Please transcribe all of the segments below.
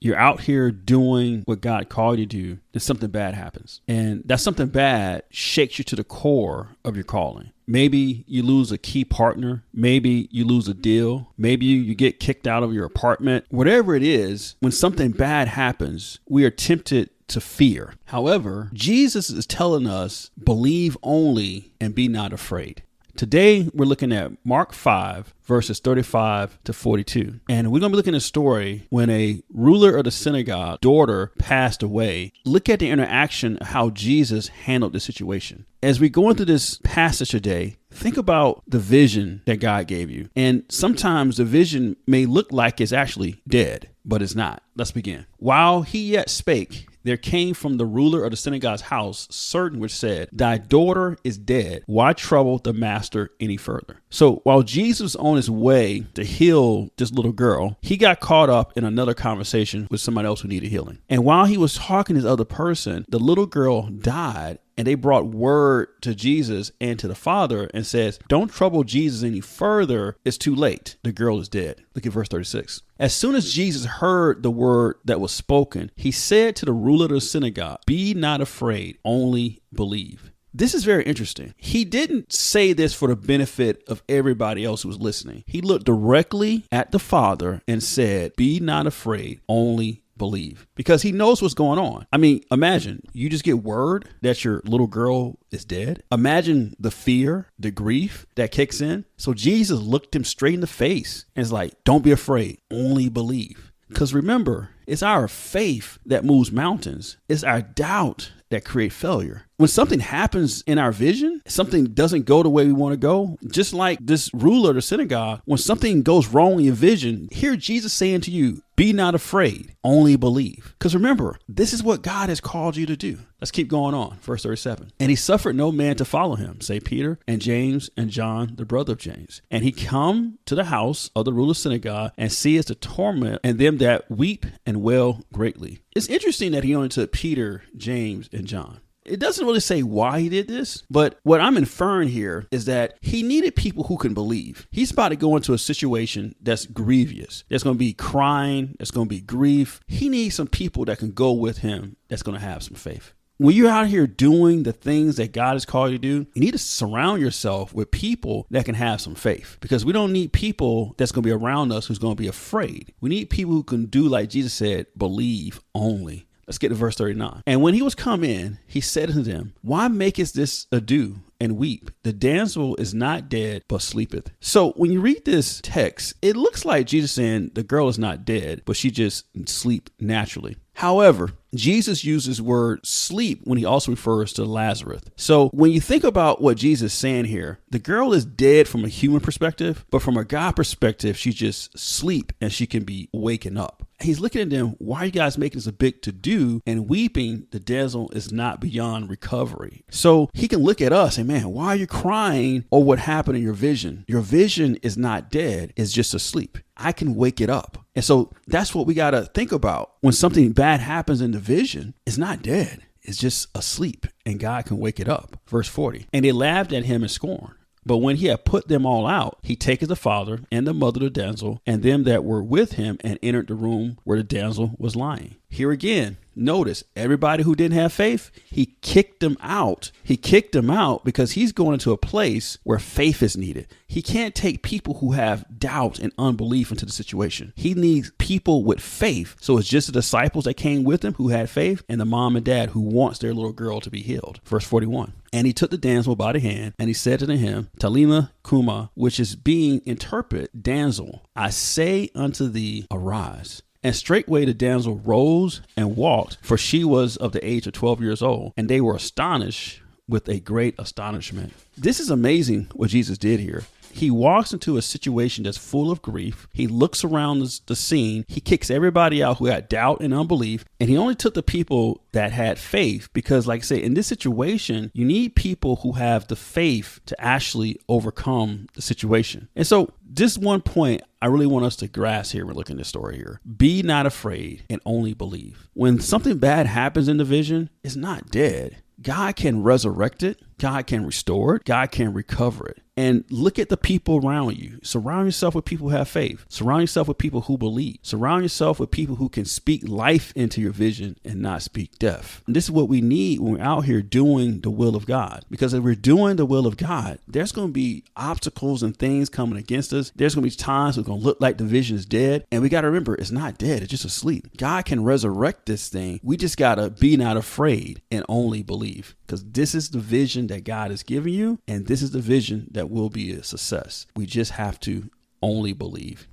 You're out here doing what God called you to do, then something bad happens. And that something bad shakes you to the core of your calling. Maybe you lose a key partner. Maybe you lose a deal. Maybe you get kicked out of your apartment. Whatever it is, when something bad happens, we are tempted to fear. However, Jesus is telling us, believe only and be not afraid. Today, we're looking at Mark 5, verses 35 to 42. And we're going to be looking at a story when a ruler of the synagogue daughter passed away. Look at the interaction of how Jesus handled the situation. As we go into this passage today, think about the vision that God gave you. And sometimes the vision may look like it's actually dead, but it's not. Let's begin. While he yet spake, there came from the ruler of the synagogue's house certain which said, thy daughter is dead. Why trouble the master any further? So while Jesus was on his way to heal this little girl, he got caught up in another conversation with somebody else who needed healing. And while he was talking to this other person, the little girl died. And they brought word to Jesus and to the father and says, don't trouble Jesus any further. It's too late. The girl is dead. Look at verse 36. As soon as Jesus heard the word that was spoken, he said to the ruler of the synagogue, be not afraid, only believe. This is very interesting. He didn't say this for the benefit of everybody else who was listening. He looked directly at the father and said, be not afraid, only believe, because he knows what's going on. I mean, imagine you just get word that your little girl is dead. Imagine the fear, the grief that kicks in. So Jesus looked him straight in the face and is like, don't be afraid, only believe. Because remember, it's our faith that moves mountains. It's our doubt that create failure. When something happens in our vision, something doesn't go the way we want to go, just like this ruler of the synagogue, when something goes wrong in your vision, hear Jesus saying to you, be not afraid, only believe. Because remember, this is what God has called you to do. Let's keep going on. Verse 37. And he suffered no man to follow him, say Peter and James and John, the brother of James. And he come to the house of the ruler of the synagogue and seeth the torment and them that weep and wail greatly. It's interesting that he only took Peter, James, and John. It doesn't really say why he did this, but what I'm inferring here is that he needed people who can believe. He's about to go into a situation that's grievous. There's going to be crying. There's going to be grief. He needs some people that can go with him that's going to have some faith. When you're out here doing the things that God has called you to do, you need to surround yourself with people that can have some faith, because we don't need people that's going to be around us who's going to be afraid. We need people who can do like Jesus said, believe only. Let's get to verse 39. And when he was come in, he said unto them, why makest this ado and weep? The damsel is not dead, but sleepeth. So when you read this text, it looks like Jesus saying the girl is not dead, but she just sleep naturally. However, Jesus uses the word sleep when he also refers to Lazarus. So when you think about what Jesus is saying here, the girl is dead from a human perspective, but from a God perspective, she just sleep and she can be waking up. He's looking at them, why are you guys making this a big to-do? And weeping, the damsel is not beyond recovery. So he can look at us and, man, why are you crying over what happened in your vision? Your vision is not dead, it's just asleep. I can wake it up. And so that's what we got to think about. When something bad happens in the vision, it's not dead. It's just asleep, and God can wake it up. Verse 40. And they laughed at him in scorn. But when he had put them all out, he taketh the father and the mother of the damsel and them that were with him and entered the room where the damsel was lying. Here again, notice everybody who didn't have faith, he kicked them out. He kicked them out because he's going into a place where faith is needed. He can't take people who have doubt and unbelief into the situation. He needs people with faith. So it's just the disciples that came with him who had faith and the mom and dad who wants their little girl to be healed. Verse 41. And he took the damsel by the hand and he said unto him, Talima Kuma, which is being interpreted, damsel, I say unto thee, arise. And straightway the damsel rose and walked, for she was of the age of 12 years old. And they were astonished with a great astonishment. This is amazing what Jesus did here. He walks into a situation that's full of grief. He looks around the scene. He kicks everybody out who had doubt and unbelief. And he only took the people that had faith because, like I say, in this situation, you need people who have the faith to actually overcome the situation. And so just one point I really want us to grasp here. We're looking at this story here. Be not afraid and only believe. When something bad happens in the vision, it's not dead. God can resurrect it. God can restore it. God can recover it. and look at the people around you. Surround yourself with people who have faith. Surround yourself with people who believe. Surround yourself with people who can speak life into your vision and not speak death. And this is what we need when we're out here doing the will of God. Because if we're doing the will of God, there's going to be obstacles and things coming against us. There's going to be times it's going to look like the vision is dead. And we got to remember, it's not dead. It's just asleep. God can resurrect this thing. We just got to be not afraid and only believe. Because this is the vision that God has given you. And this is the vision that will be a success. We just have to only believe.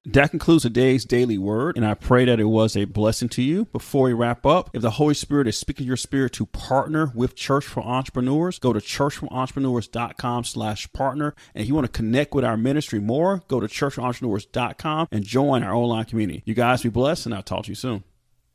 That concludes today's daily word, and I pray that it was a blessing to you. Before we wrap up, if the Holy Spirit is speaking to your spirit to partner with Church for Entrepreneurs, go to churchforentrepreneurs.com/partner. And if you want to connect with our ministry more, go to churchforentrepreneurs.com and join our online community. You guys be blessed, and I'll talk to you soon.